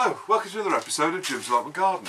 Hello, welcome to another episode of Jim's Allotment Garden.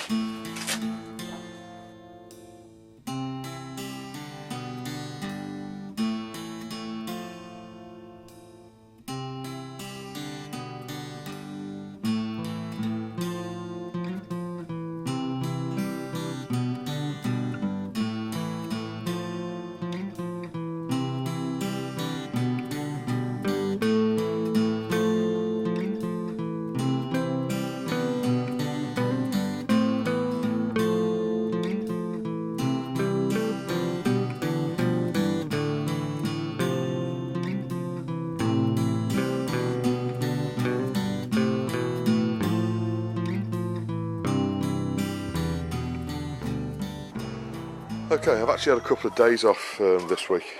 Okay, I've actually had a couple of days off this week,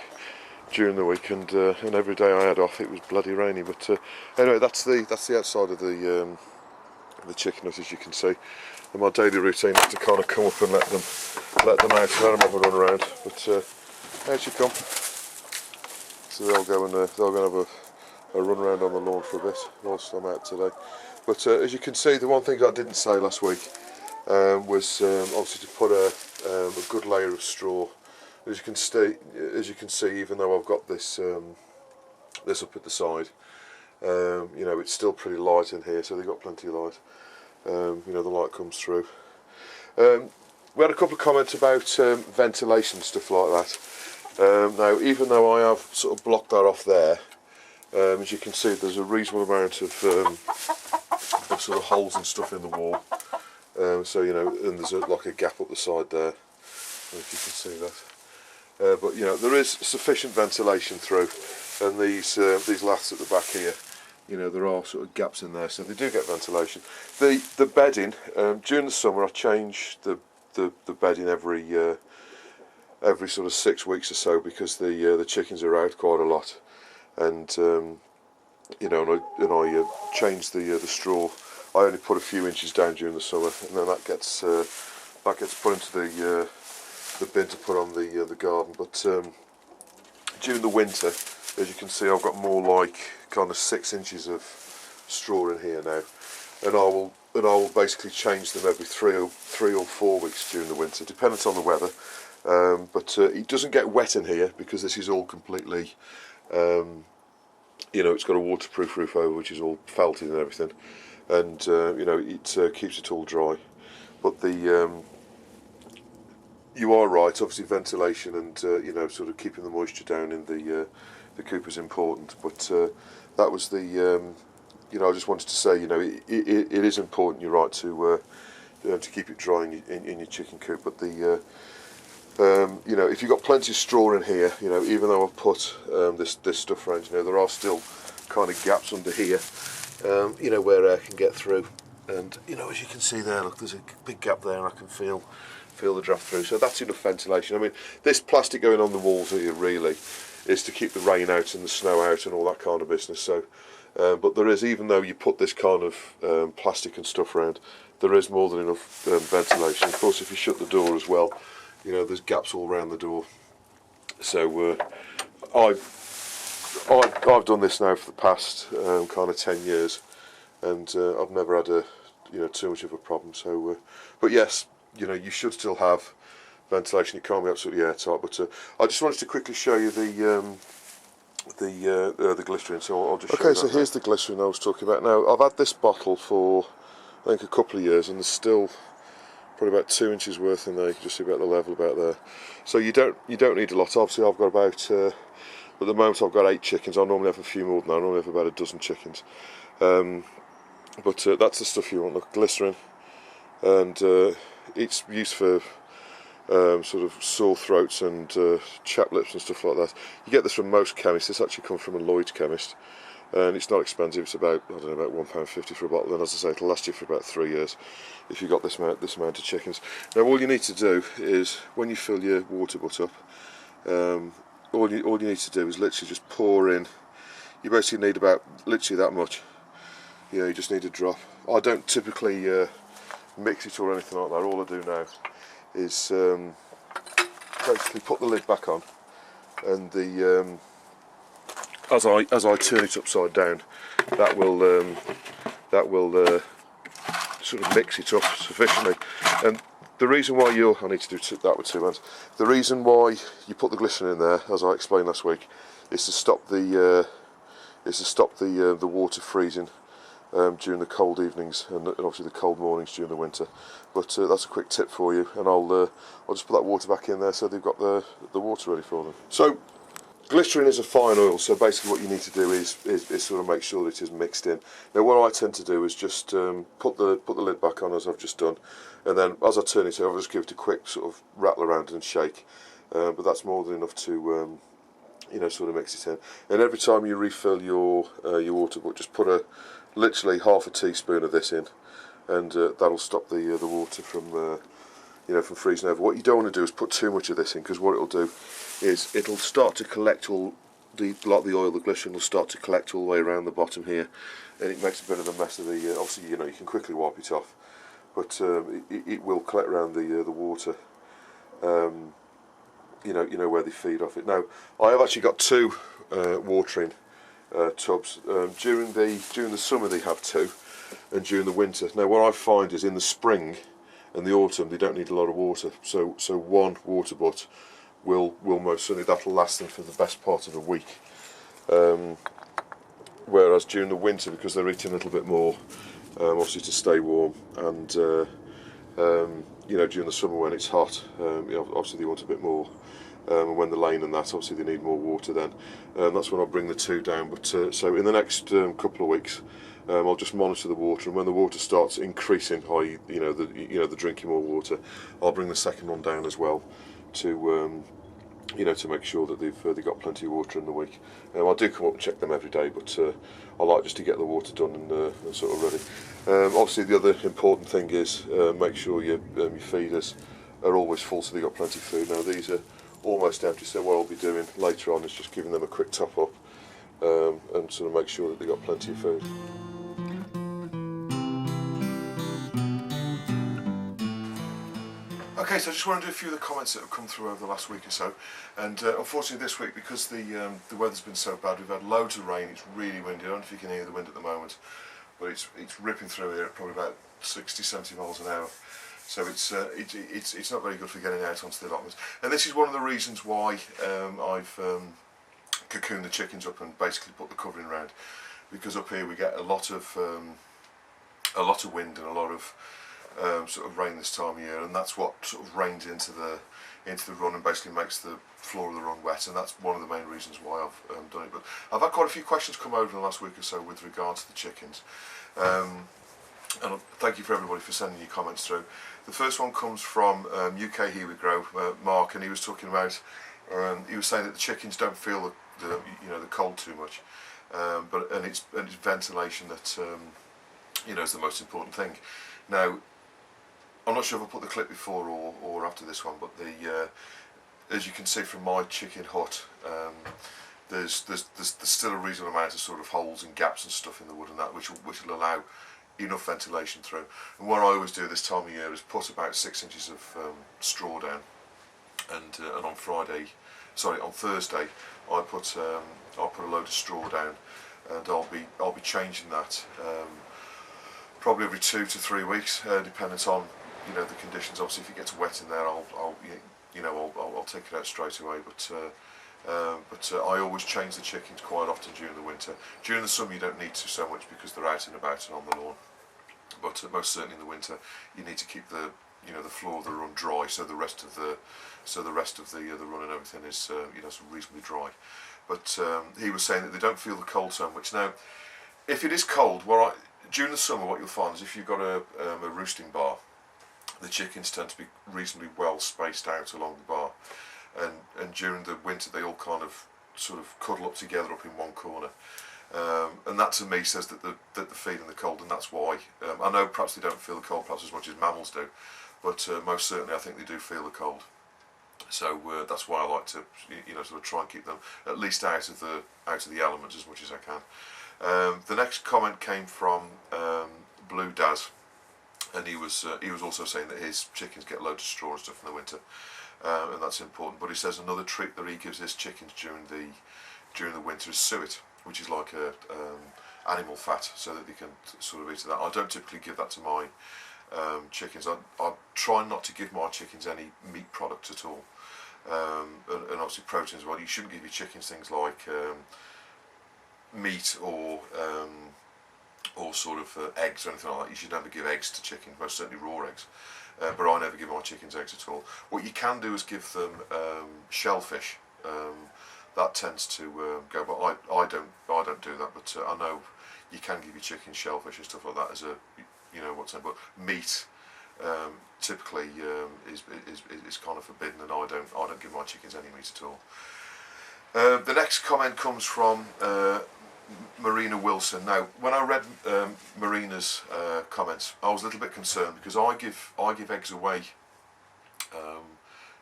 during the week, and every day I had off it was bloody rainy. But anyway, that's the outside of the chicken hut, as you can see. And my daily routine is to kind of come up and let them out, let them have a run around. But out you come. So they'll go and have a run around on the lawn for a bit whilst I'm out today. But as you can see, the one thing I didn't say last week was obviously to put a good layer of straw. As you can see, even though I've got this this up at the side, you know, it's still pretty light in here, so they've got plenty of light. You know, the light comes through. We had a couple of comments about ventilation, stuff like that. Now, even though I have sort of blocked that off there, as you can see, there's a reasonable amount of sort of holes and stuff in the wall. So you know, and there's like a gap up the side there, if you can see that. But you know, there is sufficient ventilation through, and these laths at the back here, you know, there are sort of gaps in there, so they do get ventilation. The bedding, during the summer I change the bedding every sort of 6 weeks or so, because the chickens are out quite a lot, and you know, and I change the straw. I only put a few inches down during the summer, and then that gets put into the bin to put on the garden. But during the winter, as you can see, I've got more like kind of 6 inches of straw in here now, and I will basically change them every three or 4 weeks during the winter, dependent on the weather. But it doesn't get wet in here because this is all completely, you know, it's got a waterproof roof over, which is all felted and everything. And you know, it keeps it all dry. But you are right, obviously ventilation and you know, sort of keeping the moisture down in the coop is important. But that was the you know, I just wanted to say, you know, it is important, you're right, to keep it dry in your chicken coop. But you know, if you've got plenty of straw in here, you know, even though I've put this stuff around, you know, there are still kind of gaps under here. You know, where air can get through, and you know, as you can see there, look, there's a big gap there, and I can feel the draft through. So that's enough ventilation. I mean, this plastic going on the walls here really is to keep the rain out and the snow out and all that kind of business. So, but there is, even though you put this kind of plastic and stuff around, there is more than enough ventilation. Of course, if you shut the door as well, you know, there's gaps all around the door. So I've done this now for the past kind of 10 years, and I've never had too much of a problem. So, but yes, you know, you should still have ventilation. It can't be absolutely airtight. But I just wanted to quickly show you the glycerin. So I'll just show you that. Okay, so here's the glycerin I was talking about. Now, I've had this bottle for I think a couple of years, and there's still probably about 2 inches worth in there. You can just see about the level about there. So you don't need a lot. Obviously, I've got about at the moment I've got 8 chickens. I normally have a few more than that. I normally have about a dozen chickens. But that's the stuff you want, look, glycerin, and it's used for sort of sore throats and chapped lips and stuff like that. You get this from most chemists. This actually comes from a Lloyd's chemist, and it's not expensive. It's about, I don't know, about £1.50 for a bottle, and as I say, it'll last you for about 3 years if you've got this amount of chickens. Now, all you need to do is, when you fill your water butt up, all you need to do is literally just pour in. You basically need about literally that much. You know, you just need a drop. I don't typically mix it or anything like that. All I do now is basically put the lid back on, and the as I turn it upside down, that will sort of mix it up sufficiently. And the reason why I need to do that with 2 hands. The reason why you put the glycerin in there, as I explained last week, is to stop the water freezing during the cold evenings and obviously the cold mornings during the winter. But that's a quick tip for you, and I'll just put that water back in there so they've got the water ready for them. So glycerin is a fine oil, so basically what you need to do is sort of make sure that it is mixed in. Now what I tend to do is just put the lid back on, as I've just done, and then as I turn it over, just give it a quick sort of rattle around and shake. But that's more than enough to sort of mix it in. And every time you refill your water butt, just put literally half a teaspoon of this in, and that'll stop the water from from freezing over. What you don't want to do is put too much of this in, because what it'll do is it'll start to collect all the oil, the glycerin will start to collect all the way around the bottom here, and it makes a bit of a mess of the. Obviously, you can quickly wipe it off, but it will collect around the water. Where they feed off it. Now, I have actually got 2 watering tubs. During the summer they have 2, and during the winter. Now, what I find is in the spring and the autumn they don't need a lot of water. So 1 water butt will most certainly, that'll last them for the best part of a week. Whereas during the winter, because they're eating a little bit more, obviously to stay warm, and during the summer when it's hot, obviously they want a bit more. And when they're laying and that, obviously they need more water then. That's when I'll bring the 2 down. But so in the next couple of weeks, I'll just monitor the water, and when the water starts increasing, i.e., the drinking more water, I'll bring the second one down as well to to make sure that they've got plenty of water in the week. I do come up and check them every day, but I like just to get the water done and sort of ready. Obviously, the other important thing is make sure your feeders are always full, so they've got plenty of food. Now these are almost empty, so what I'll be doing later on is just giving them a quick top up and sort of make sure that they've got plenty of food. Okay, so I just want to do a few of the comments that have come through over the last week or so, and unfortunately this week, because the weather's been so bad, we've had loads of rain. It's really windy. I don't know if you can hear the wind at the moment, but it's ripping through here at probably about 60-70 miles an hour. So it's not very good for getting out onto the allotments, and this is one of the reasons why I've cocooned the chickens up and basically put the covering around, because up here we get a lot of wind and a lot of sort of rain this time of year, and that's what sort of rains into the run and basically makes the floor of the run wet, and that's one of the main reasons why I've done it. But I've had quite a few questions come over in the last week or so with regard to the chickens. And thank you for everybody for sending your comments through. The first one comes from UK Here We Grow, Mark, and he was talking about, he was saying that the chickens don't feel the cold too much, and it's ventilation that is the most important thing. Now, I'm not sure if I put the clip before or after this one, but as you can see from my chicken hut, there's still a reasonable amount of sort of holes and gaps and stuff in the wood and that, which will allow enough ventilation through. And what I always do this time of year is put about 6 inches of straw down, and on Thursday I put a load of straw down, and I'll be changing that probably every 2 to 3 weeks, depending on the conditions. Obviously, if it gets wet in there, I'll take it out straight away. But I always change the chickens quite often during the winter. During the summer you don't need to so much because they're out and about and on the lawn. But most certainly in the winter you need to keep the floor of the run dry, so the rest of the run and everything is sort of reasonably dry. But he was saying that they don't feel the cold so much. Now, if it is cold, during the summer what you'll find is if you've got a roosting bar, the chickens tend to be reasonably well spaced out along the bar. And during the winter they all kind of sort of cuddle up together up in one corner, and that to me says that they're feeling the cold, and that's why. I know perhaps they don't feel the cold perhaps as much as mammals do, but most certainly I think they do feel the cold. So that's why I like to sort of try and keep them at least out of the elements as much as I can. The next comment came from Blue Daz, and he was also saying that his chickens get loads of straw and stuff in the winter. And that's important. But he says another trick that he gives his chickens during the winter is suet, which is like animal fat so that they can sort of eat that. I don't typically give that to my chickens. I try not to give my chickens any meat products at all, and obviously protein as well. You shouldn't give your chickens things like meat or sort of eggs or anything like that. You should never give eggs to chickens, most certainly raw eggs. But I never give my chickens eggs at all. What you can do is give them shellfish. That tends to go, but I don't do that. But I know you can give your chickens shellfish and stuff like that as a, you know what's saying. But meat typically is kind of forbidden, and I don't give my chickens any meat at all. The next comment comes from Marina Wilson. Now, when I read Marina's comments, I was a little bit concerned because I give eggs away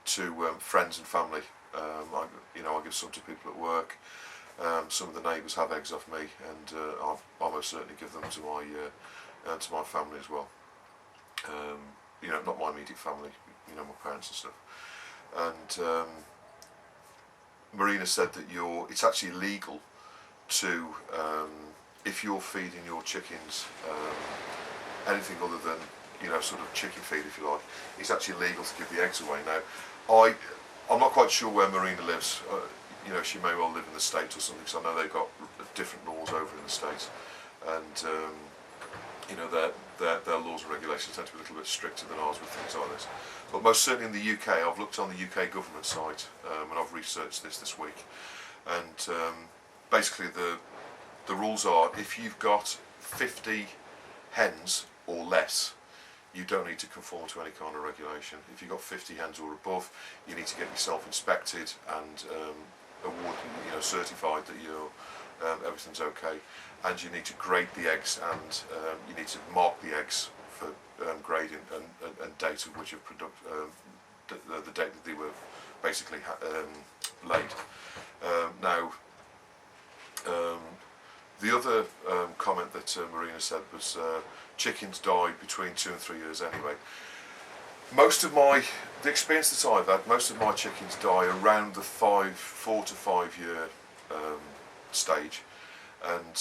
to friends and family. I give some to people at work. Some of the neighbours have eggs off me, and I most certainly give them to my family as well. Not my immediate family, my parents and stuff. And Marina said that it's actually legal to, if you're feeding your chickens anything other than sort of chicken feed, if you like, it's actually legal to give the eggs away. Now, I'm not quite sure where Marina lives. She may well live in the States or something, because I know they've got different laws over in the States, and their laws and regulations tend to be a little bit stricter than ours with things like this. But most certainly in the UK, I've looked on the UK government site, and I've researched this week, and basically the rules are, if you've got 50 hens or less, you don't need to conform to any kind of regulation. If you've got 50 hens or above, you need to get yourself inspected and awarded, certified that everything's okay, and you need to grade the eggs, and you need to mark the eggs for grading and date of which of the date that they were basically laid. Now, the other comment that Marina said was chickens die between 2 and 3 years anyway. The experience that I've had, most of my chickens die around the 4 to 5 year stage, and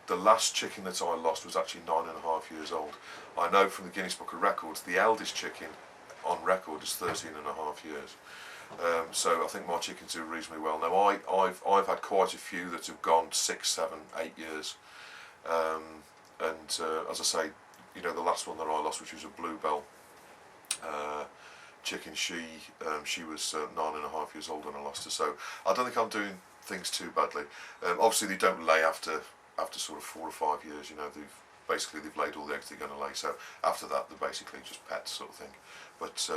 the last chicken that I lost was actually 9.5 years old. I know from the Guinness Book of Records the eldest chicken on record is 13.5 years. So I think my chickens do reasonably well. Now I've had quite a few that have gone 6, 7, 8 years, and as I say, the last one that I lost, which was a bluebell chicken, she was 9.5 years old when I lost her. So I don't think I'm doing things too badly. Obviously they don't lay after sort of 4 or 5 years. They've laid all the eggs they're going to lay. So after that they're basically just pets sort of thing. But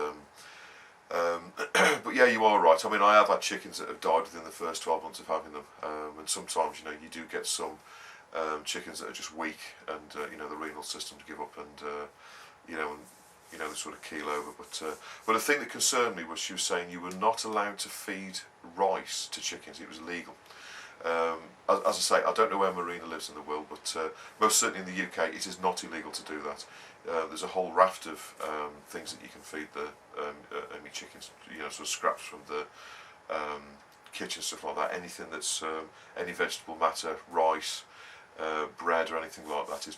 but yeah, you are right. I mean, I have had chickens that have died within the first 12 months of having them, and sometimes you do get some chickens that are just weak, and the renal systems give up, and they sort of keel over. But the thing that concerned me was she was saying you were not allowed to feed rice to chickens. It was illegal. As I say, I don't know where Marina lives in the world, but most certainly in the UK it is not illegal to do that. There's a whole raft of things that you can feed the chickens, sort of scraps from the kitchen, stuff like that. Anything that's any vegetable matter, rice, bread or anything like that is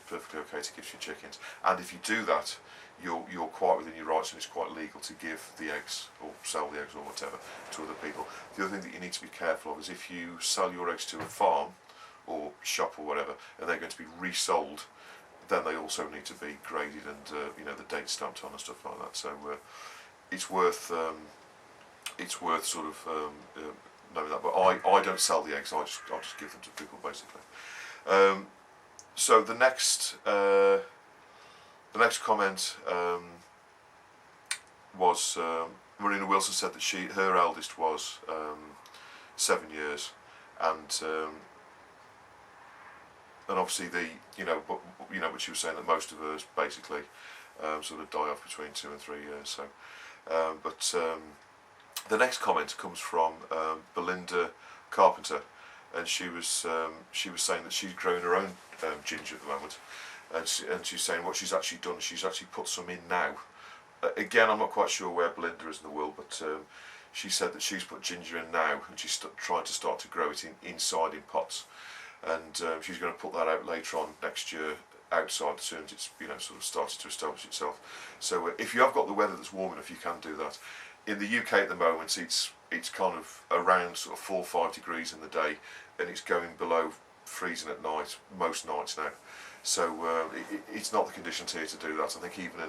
perfectly okay to give to your chickens. And if you do that, you're quite within your rights, and it's quite legal to give the eggs or sell the eggs or whatever to other people. The other thing that you need to be careful of is if you sell your eggs to a farm or shop or whatever, and they're going to be resold, then they also need to be graded and the date stamped on and stuff like that. So it's worth sort of knowing that. But I don't sell the eggs. I just give them to people basically. So the next comment was Marina Wilson said that her eldest was 7 years, and obviously but she was saying that most of hers basically sort of die off between 2 and 3 years. So, the next comment comes from Belinda Carpenter, and she was saying that she's growing her own ginger at the moment, and she's saying what she's actually done, she's actually put some in now. Again, I'm not quite sure where Belinda is in the world, but she said that she's put ginger in now, and she's trying to start to grow it inside in pots. and she's going to put that out later on next year outside as soon as it's sort of started to establish itself. So if you have got the weather that's warm enough, you can do that. In the UK at the moment, it's kind of around sort of 4 or 5 degrees in the day, and it's going below freezing at night most nights now. So it's not the conditions here to do that. I think even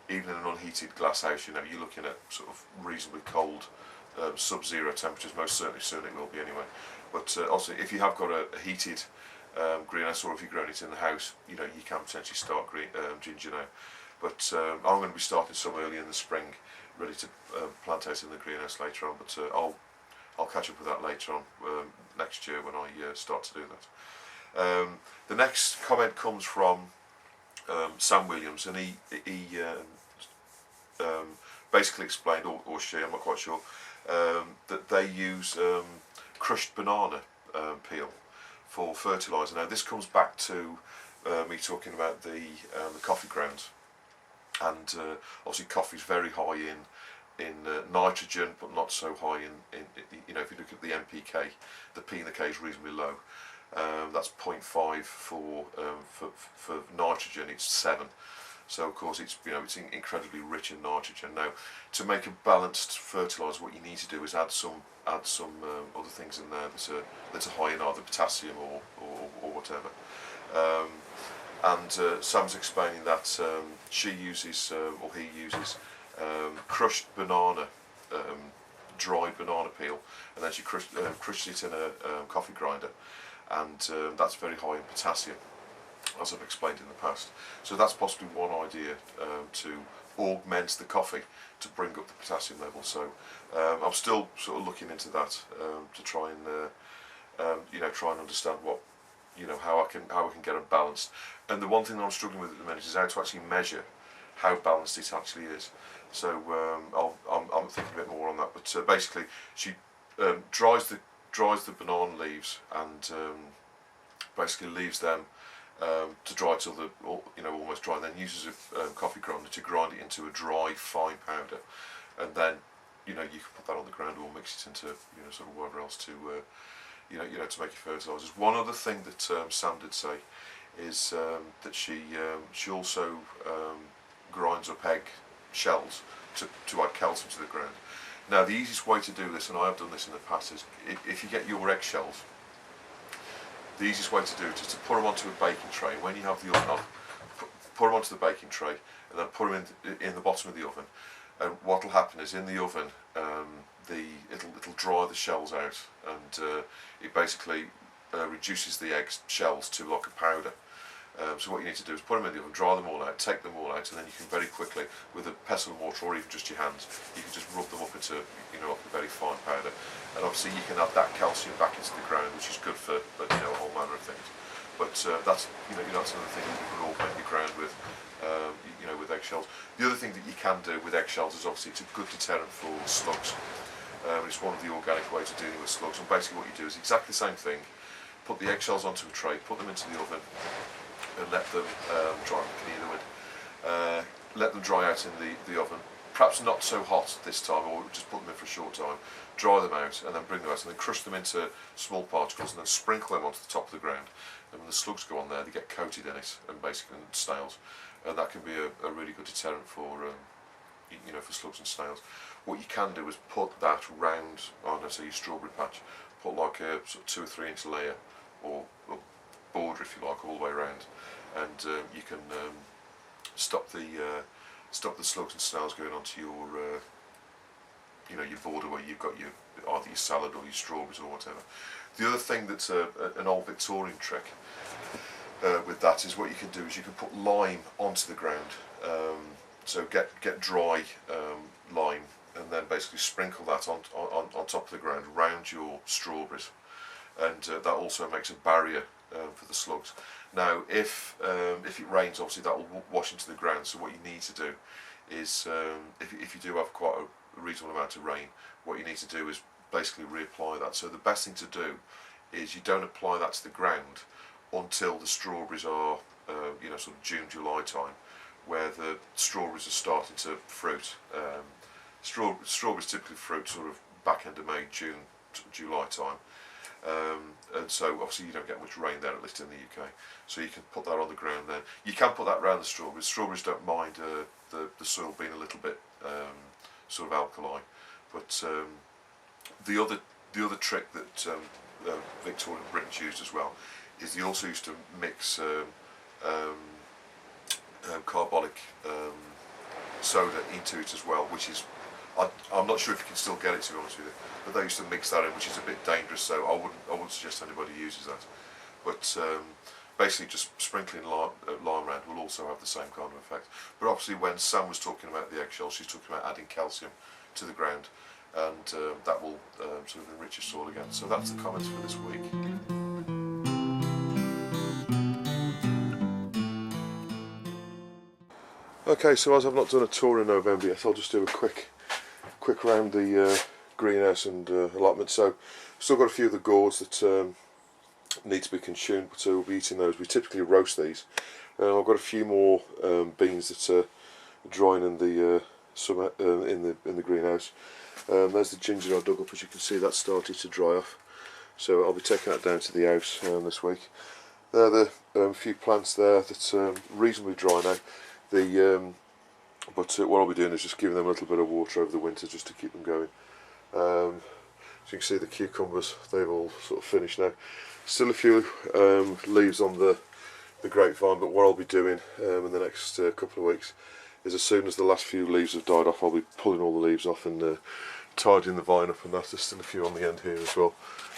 in an unheated glass house, you're looking at sort of reasonably cold, sub-zero temperatures. Most certainly soon it will be anyway. But also, if you have got a heated greenhouse, or if you're growing it in the house, you can potentially start ginger now. But I'm going to be starting some early in the spring, ready to plant out in the greenhouse later on. But I'll catch up with that later on next year when I start to do that. The next comment comes from Sam Williams, and he basically explained, or she, I'm not quite sure, that they use crushed banana peel for fertiliser. Now this comes back to me talking about the coffee grounds, and obviously coffee is very high in nitrogen, but not so high in if you look at the NPK, the P and the K is reasonably low. That's 0.5 for nitrogen. It's 7. So of course it's incredibly rich in nitrogen. Now, to make a balanced fertiliser, what you need to do is add some other things in there that are high in either potassium or whatever. And Sam's explaining that she uses or he uses crushed banana, dried banana peel, and then she crushes it in a coffee grinder, and that's very high in potassium, as I've explained in the past. So that's possibly one idea to augment the coffee to bring up the potassium level. So I'm still sort of looking into that to try and try and understand what how I can get it balanced. And the one thing that I'm struggling with at the minute is how to actually measure how balanced it actually is. So I'm thinking a bit more on that. But basically, she dries the banana leaves and basically leaves them to dry till almost dry, and then uses a coffee grinder to grind it into a dry fine powder, and then you can put that on the ground or mix it into sort of whatever else to to make your fertilisers. One other thing that Sam did say is that she also grinds up egg shells to add calcium to the ground. Now the easiest way to do this, and I have done this in the past, is if you get your egg shells, the easiest way to do it is to put them onto a baking tray. When you have the oven on, put them onto the baking tray and then put them in the bottom of the oven. And what will happen is in the oven, it'll dry the shells out, and it basically reduces the egg shells to like a powder. So what you need to do is put them in the oven, dry them all out, take them all out, and then you can very quickly, with a pestle and mortar or even just your hands, you can just rub them up into like a very fine powder. And obviously you can add that calcium back into the ground, which is good for a whole manner of things. But that's that's another thing that you can augment your ground with, with eggshells. The other thing that you can do with eggshells is obviously it's a good deterrent for slugs. It's one of the organic ways of dealing with slugs. And basically what you do is exactly the same thing. Put the eggshells onto a tray, put them into the oven, and let them dry. Let them dry out in the oven. Perhaps not so hot this time, or just put them in for a short time. Dry them out, and then bring them out, and then crush them into small particles, and then sprinkle them onto the top of the ground. And when the slugs go on there, they get coated in it, and basically snails, and that can be a really good deterrent for for slugs and snails. What you can do is put that round on, let's say, your strawberry patch. Put like a sort of 2 or 3 inch layer, or border if you like, all the way around, and you can stop the slugs and snails going onto your your border where you've got either your salad or your strawberries or whatever. The other thing that's an old Victorian trick with that is what you can do is you can put lime onto the ground. So get dry lime, and then basically sprinkle that on top of the ground round your strawberries, and that also makes a barrier for the slugs. Now if it rains, obviously that will wash into the ground, so what you need to do is if you do have quite a reasonable amount of rain, what you need to do is basically reapply that. So the best thing to do is you don't apply that to the ground until the strawberries are sort of June, July time, where the strawberries are starting to fruit. Strawberries typically fruit sort of back end of May, June, July time. and so obviously you don't get much rain there, at least in the UK. So you can put that on the ground then. You can put that around the strawberries. Strawberries don't mind the soil being a little bit sort of alkaline. But the other trick that Victorian Britons used as well is they also used to mix carbolic soda into it as well, which is, I'm not sure if you can still get it, to be honest with you, but they used to mix that in, which is a bit dangerous, so I wouldn't suggest anybody uses that. But basically just sprinkling lime around will also have the same kind of effect. But obviously when Sam was talking about the eggshell, she's talking about adding calcium to the ground, and that will sort of enrich your soil again. So that's the comments for this week. Okay, so as I've not done a tour in November yet, I'll just do a quick round the greenhouse and allotment. So still got a few of the gourds that need to be consumed, but we'll be eating those. We typically roast these. I've got a few more beans that are drying in the summer in the greenhouse. There's the ginger I dug up. As you can see, that's started to dry off. So I'll be taking that down to the house this week. There are the few plants there that's reasonably dry now. But what I'll be doing is just giving them a little bit of water over the winter just to keep them going. As you can see, the cucumbers, they've all sort of finished now. Still a few leaves on the grapevine, but what I'll be doing in the next couple of weeks is, as soon as the last few leaves have died off, I'll be pulling all the leaves off and tidying the vine up, and that's just still a few on the end here as well,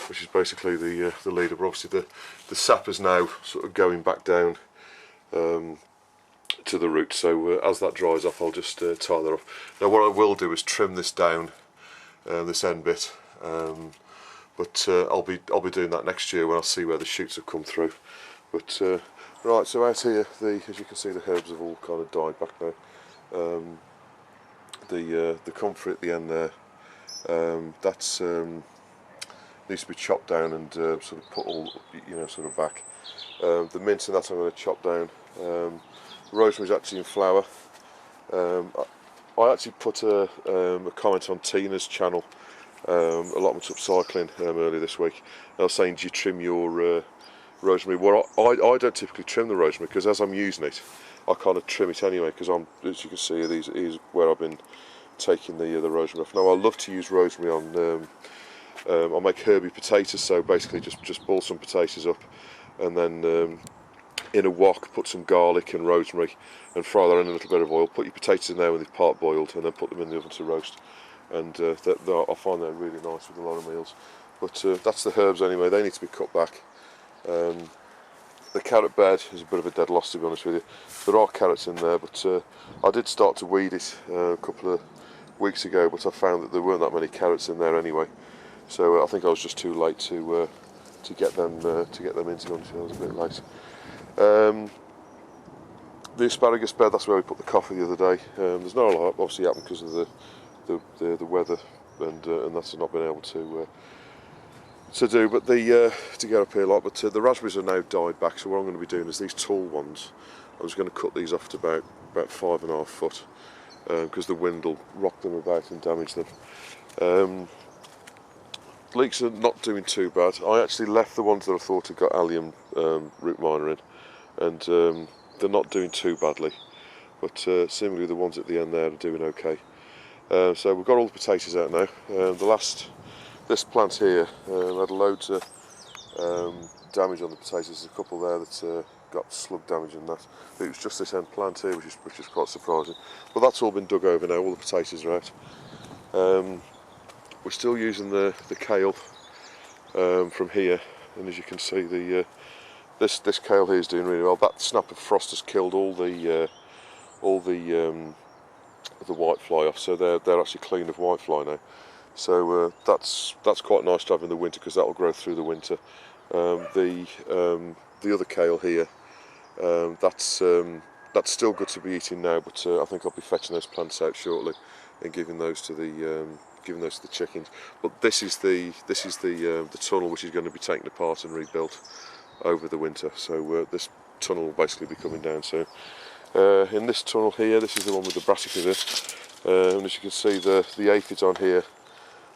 which is basically the leader. But obviously the sap is now sort of going back down to the root, so as that dries off, I'll just tie that off. Now what I will do is trim this down, this end bit, but I'll be doing that next year when I see where the shoots have come through. But right, so out here, as you can see, the herbs have all kind of died back now. The comfrey at the end there, that's needs to be chopped down and sort of put all, sort of back. The mint and that I'm going to chop down. Rosemary's actually in flower. I actually put a comment on Tina's channel, Allotment Upcycling, earlier this week. I was saying, do you trim your rosemary? Well, I don't typically trim the rosemary, because as I'm using it, I kind of trim it anyway, because as you can see, these is where I've been taking the rosemary off. Now I love to use rosemary on, I make herby potatoes, so basically just boil some potatoes up, and then in a wok put some garlic and rosemary and fry that in a little bit of oil. Put your potatoes in there when they've part boiled, and then put them in the oven to roast, and I find that really nice with a lot of meals. But that's the herbs anyway, they need to be cut back. The carrot bed is a bit of a dead loss, to be honest with you. There are carrots in there, but I did start to weed it a couple of weeks ago, but I found that there weren't that many carrots in there anyway. So I think I was just too late to get them in, to be honest with you. I was a bit late. The asparagus bed, that's where we put the coffee the other day. There's not a lot obviously happened because of the weather, and that's not been able to do, but to get up here a lot. But the raspberries are now died back, so what I'm going to be doing is these tall ones, I was going to cut these off to about 5.5 foot, because the wind will rock them about and damage them. Leeks are not doing too bad. I actually left the ones that I thought had got allium root minor in, and they're not doing too badly, but seemingly the ones at the end there are doing okay. So we've got all the potatoes out now. This plant here had loads of damage on the potatoes. There's a couple there that got slug damage in that. But it was just this end plant here, which is quite surprising. But that's all been dug over now. All the potatoes are out. We're still using the kale from here, and as you can see, this kale here is doing really well. That snap of frost has killed all the white fly off, so they're actually clean of white fly now. So that's quite nice to have in the winter, because that will grow through the winter. The other kale here, that's still good to be eating now, but I think I'll be fetching those plants out shortly and giving those to the chickens. But this is the tunnel which is going to be taken apart and rebuilt over the winter. So this tunnel will basically be coming down soon. In this tunnel here, this is the one with the brassicas, and as you can see, the aphids on here.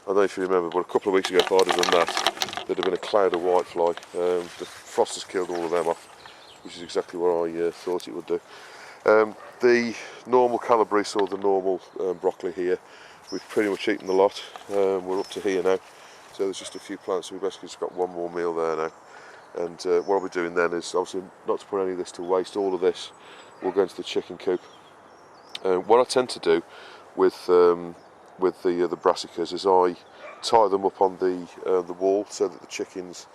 I don't know if you remember, but a couple of weeks ago, if I'd have done that, there'd have been a cloud of whitefly. The frost has killed all of them off, which is exactly what I thought it would do. The normal calabrese or the normal broccoli here, we've pretty much eaten the lot. We're up to here now, so there's just a few plants, so we've basically just got one more meal there now. And what I'll be doing then is obviously not to put any of this to waste. All of this will go into the chicken coop. What I tend to do with the brassicas is I tie them up on the wall so that the chickens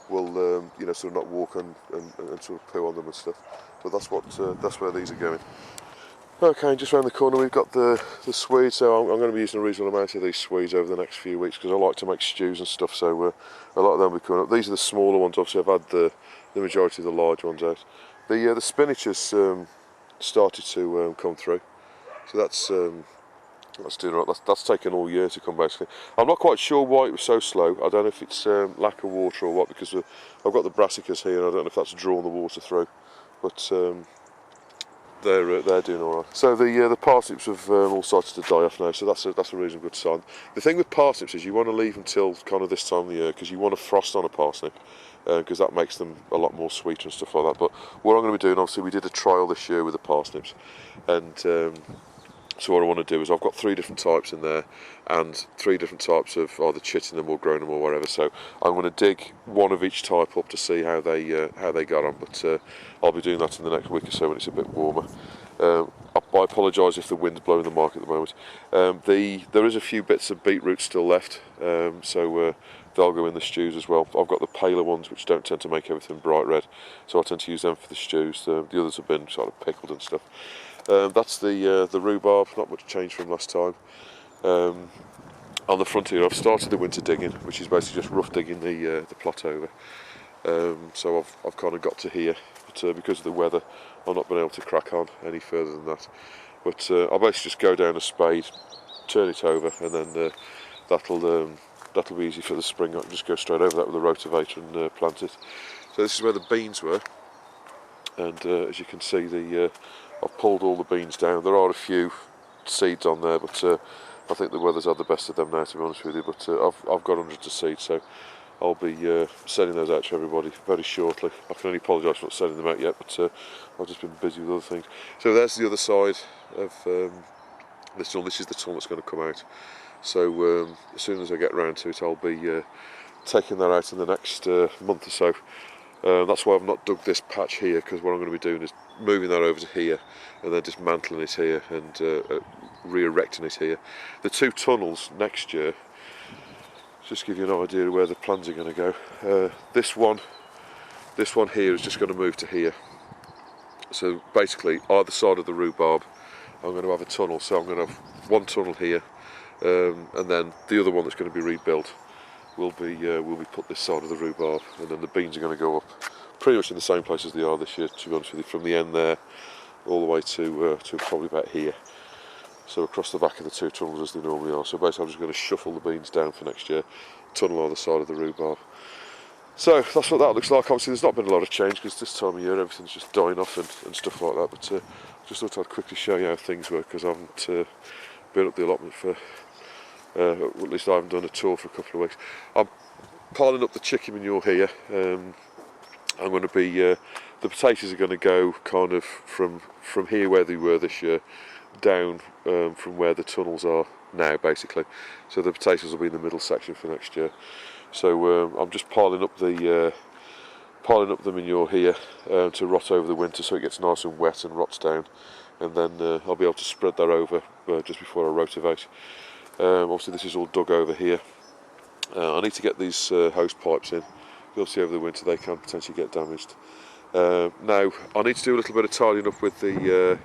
will sort of not walk and sort of poo on them and stuff. But that's where these are going. Okay, just around the corner we've got the Swedes, so I'm going to be using a reasonable amount of these Swedes over the next few weeks because I like to make stews and stuff, so a lot of them will be coming up. These are the smaller ones, obviously I've had the majority of the large ones out. The spinach has started to come through, so that's doing all right. That's taken all year to come basically. I'm not quite sure why it was so slow. I don't know if it's lack of water or what, because I've got the brassicas here and I don't know if that's drawn the water through, but they're doing all right. So the parsnips have all started to die off now, so that's a reasonably good sign. The thing with parsnips is you want to leave them till kind of this time of the year, because you want a frost on a parsnip, because that makes them a lot more sweeter and stuff like that. But what I'm going to be doing, obviously we did a trial this year with the parsnips, and so what I want to do is I've got 3 different types in there, and 3 different types of either chitting them or growing them or whatever. So I'm going to dig one of each type up to see how they got on. But I'll be doing that in the next week or so when it's a bit warmer. I apologise if the wind's blowing the mark at the moment. There is a few bits of beetroot still left, so they'll go in the stews as well. I've got the paler ones which don't tend to make everything bright red, so I tend to use them for the stews. The others have been sort of pickled and stuff. That's the rhubarb, not much change from last time. On the front here I've started the winter digging, which is basically just rough digging the plot over. So I've kind of got to here, but because of the weather I've not been able to crack on any further than that. But I'll basically just go down a spade, turn it over, and then that'll be easy for the spring. I can just go straight over that with a rotavator and plant it. So this is where the beans were, and as you can see, I've pulled all the beans down. There are a few seeds on there, but I think the weather's had the best of them now, to be honest with you. But I've got hundreds of seeds, so I'll be sending those out to everybody very shortly. I can only apologise for not sending them out yet, but I've just been busy with other things. So there's the other side of this tunnel. This is the tunnel that's going to come out. So as soon as I get round to it, I'll be taking that out in the next month or so. That's why I've not dug this patch here, because what I'm going to be doing is moving that over to here and then dismantling it here and re-erecting it here. The 2 tunnels next year, just to give you an idea of where the plans are going to go. This one here is just going to move to here. So basically either side of the rhubarb I'm going to have a tunnel, so I'm going to have one tunnel here, and then the other one that's going to be rebuilt will be put this side of the rhubarb, and then the beans are going to go up pretty much in the same place as they are this year, to be honest with you, from the end there all the way to probably about here. So across the back of the 2 tunnels as they normally are. So basically I'm just going to shuffle the beans down for next year, tunnel either side of the rhubarb. So that's what that looks like. Obviously there's not been a lot of change because this time of year everything's just dying off and stuff like that, but just thought I'd quickly show you how things work, because I haven't been up the allotment for, at least I haven't done a tour for a couple of weeks. I'm piling up the chicken manure here. I'm going to be, the potatoes are going to go kind of from here where they were this year down from where the tunnels are now basically. So the potatoes will be in the middle section for next year. So I'm just piling up the manure here to rot over the winter, so it gets nice and wet and rots down, and then I'll be able to spread that over just before I rotivate. Obviously this is all dug over here. I need to get these hose pipes in. Obviously over the winter they can potentially get damaged. Now I need to do a little bit of tidying up with the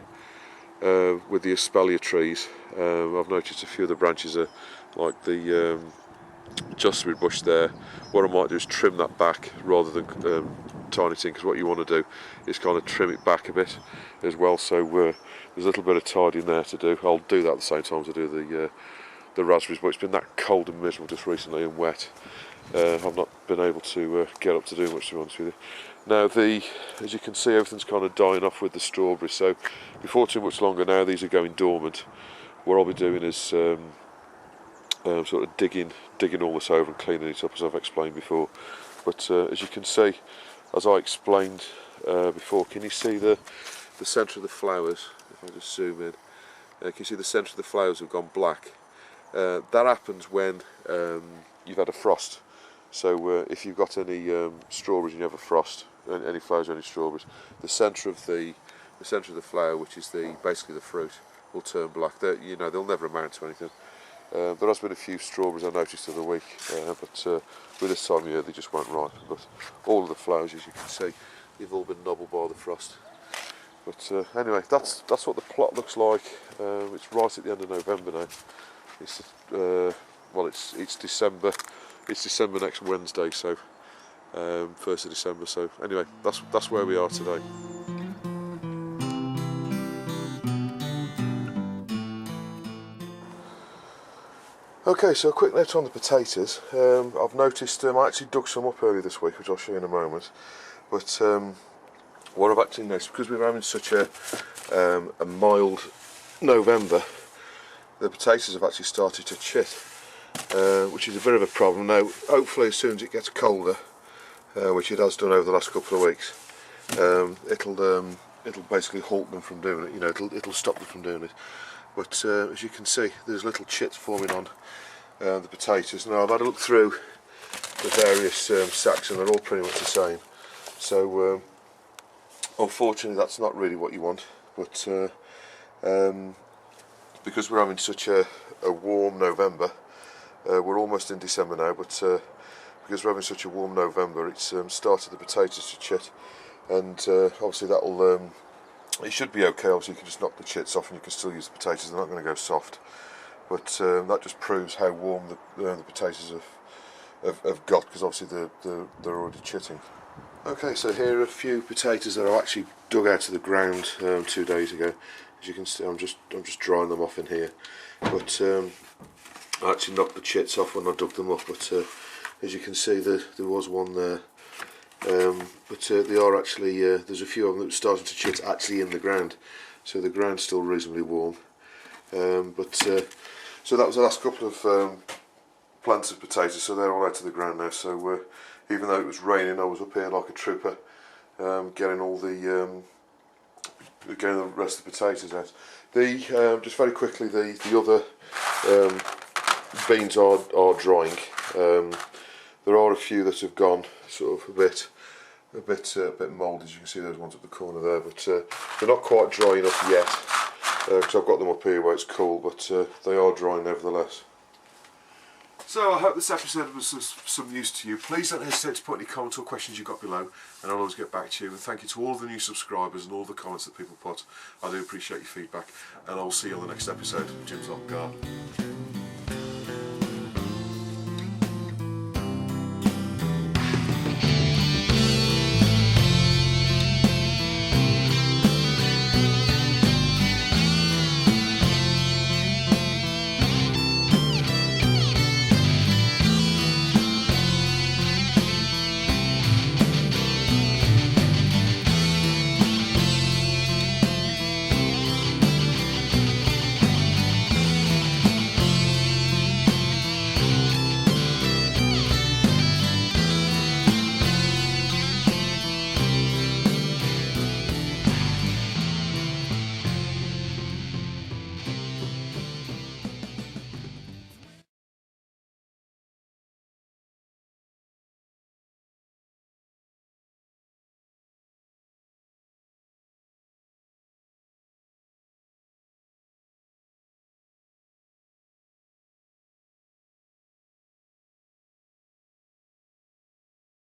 espalier trees. I've noticed a few of the branches are like the jossberry bush there. What I might do is trim that back rather than tying it in, because what you want to do is kind of trim it back a bit as well. So there's a little bit of tidying there to do. I'll do that at the same time as I do the raspberries, but it's been that cold and miserable just recently and wet. I've not been able to get up to do much, to be honest with you. Now as you can see, everything's kind of dying off with the strawberries, so before too much longer now these are going dormant. What I'll be doing is sort of digging all this over and cleaning it up, as I've explained before. But as you can see, as I explained before, can you see the centre of the flowers? If I just zoom in, can you see the centre of the flowers have gone black? That happens when you've had a frost. So if you've got any strawberries and you have a frost, any flowers or any strawberries, the centre of the flower, which is basically the fruit, will turn black. They'll never amount to anything. There has been a few strawberries I noticed the other week, but with this time of year they just won't ripen. But all of the flowers, as you can see, they've all been nobbled by the frost. But anyway, that's what the plot looks like. It's right at the end of November now. It's December. It's December next Wednesday, so 1st of December. So anyway, that's where we are today. Okay, so a quick note on the potatoes. I've noticed I actually dug some up earlier this week, which I'll show you in a moment. But what I've actually noticed, because we're having such a mild November, the potatoes have actually started to chit, which is a bit of a problem. Now, hopefully as soon as it gets colder, which it has done over the last couple of weeks, it'll basically halt them from doing it. It'll stop them from doing it. But as you can see, there's little chits forming on the potatoes. Now I've had a look through the various sacks and they're all pretty much the same. So unfortunately that's not really what you want. But because we're having such a warm November, we're almost in December now, but because we're having such a warm November, it's started the potatoes to chit, and obviously that'll it should be okay. Obviously you can just knock the chits off and you can still use the potatoes. They're not going to go soft, but that just proves how warm the potatoes have got, because obviously they're already chitting. Okay, so here are a few potatoes that I actually dug out of the ground 2 days ago. As you can see, I'm just drying them off in here, but I actually knocked the chits off when I dug them up. But as you can see, there was one there. But they are actually, there's a few of them that are starting to chit actually in the ground, so the ground's still reasonably warm. So that was the last couple of plants of potatoes, so they're all out of the ground now. So even though it was raining, I was up here like a trooper, getting the rest of the potatoes out. Just very quickly, the other beans are drying. There are a few that have gone sort of a bit mouldy, as you can see those ones at the corner there, but they're not quite dry enough yet, because I've got them up here where it's cool, but they are drying nevertheless. So I hope this episode was of some use to you. Please don't hesitate to put any comments or questions you've got below, and I'll always get back to you. And thank you to all the new subscribers and all the comments that people put. I do appreciate your feedback, and I'll see you on the next episode. Jim's Off Garden.